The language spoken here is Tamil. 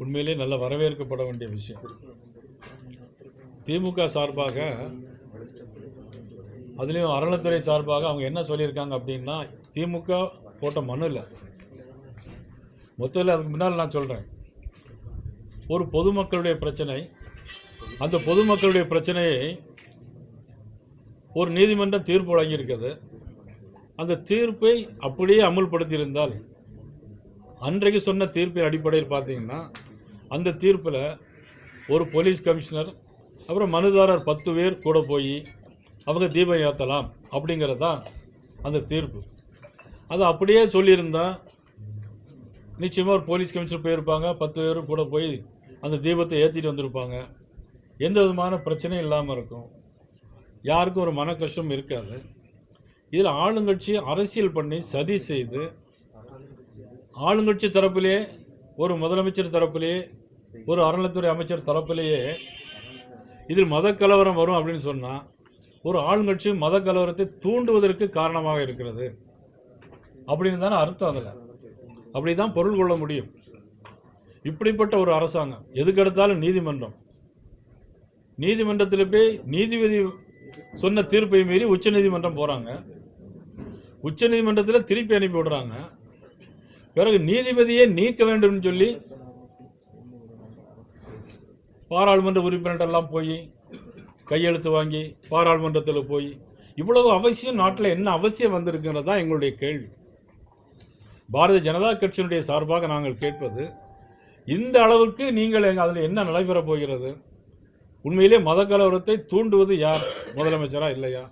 உண்மையிலே நல்ல வரவேற்கப்பட வேண்டிய விஷயம். திமுக சார்பாக, அதுலேயும் அறநிலைத்துறை சார்பாக அவங்க என்ன சொல்லியிருக்காங்க அப்படின்னா, திமுக போட்ட மனு இல்லை, மொத்தத்தில் அதுக்கு முன்னால் நான் சொல்கிறேன், ஒரு பொதுமக்களுடைய பிரச்சனை, அந்த பொதுமக்களுடைய பிரச்சனையை ஒரு நீதிமன்றம் தீர்ப்பு வழங்கியிருக்கிறது. அந்த தீர்ப்பை அப்படியே அமுல்படுத்தியிருந்தால், அன்றைக்கு சொன்ன தீர்ப்பின் அடிப்படையில் பார்த்தீங்கன்னா, அந்த தீர்ப்பில் ஒரு போலீஸ் கமிஷனர் அப்புறம் மனுதாரர் 10 பேர் கூட போய் அவங்க தீபம் ஏற்றலாம் அப்படிங்கிறது தான் அந்த தீர்ப்பு. அது அப்படியே சொல்லியிருந்தால் நிச்சயமாக ஒரு போலீஸ் கமிஷனர் போயிருப்பாங்க, 10 பேரும் கூட போய் அந்த தீபத்தை ஏற்றிட்டு வந்திருப்பாங்க. எந்த விதமான பிரச்சனையும் இல்லாமல் இருக்கும், யாருக்கும் ஒரு மன கஷ்டம் இருக்காது. இதில் ஆளுங்கட்சி அரசியல் பண்ணி சதி செய்து, ஆளுங்கட்சி தரப்பிலே ஒரு முதலமைச்சர் தரப்பிலே ஒரு அறநிலைத்துறை அமைச்சர் தரப்பிலேயே இதில் மத கலவரம் வரும் அப்படின்னு சொன்னால், ஒரு ஆளுங்கட்சி மத கலவரத்தை தூண்டுவதற்கு காரணமாக இருக்கிறது அப்படின்னு தானே அர்த்தம். அதில் அப்படி தான் பொருள் கொள்ள முடியும். இப்படிப்பட்ட ஒரு அரசாங்கம், எதுக்கெடுத்தாலும் நீதிமன்றம், நீதிமன்றத்தில் போய் நீதிபதி சொன்ன தீர்ப்பை மீறி உச்ச நீதிமன்றம் போகிறாங்க, உச்ச நீதிமன்றத்தில் திருப்பி அனுப்பி விடுறாங்க. பிறகு நீதிபதியை நீக்க வேண்டும் சொல்லி பாராளுமன்ற உறுப்பினரெல்லாம் போய் கையெழுத்து வாங்கி பாராளுமன்றத்தில் போய், இவ்வளவு அவசியம் நாட்டில் என்ன அவசியம் வந்திருக்கிறது தான் எங்களுடைய கேள்வி. பாரதிய ஜனதா கட்சியினுடைய சார்பாக நாங்கள் கேட்பது, இந்த அளவுக்கு நீங்கள் அதில் என்ன நடைபெறப் போகிறது? உண்மையிலே மத கலவரத்தை தூண்டுவது யார்? முதலமைச்சரா இல்லையா?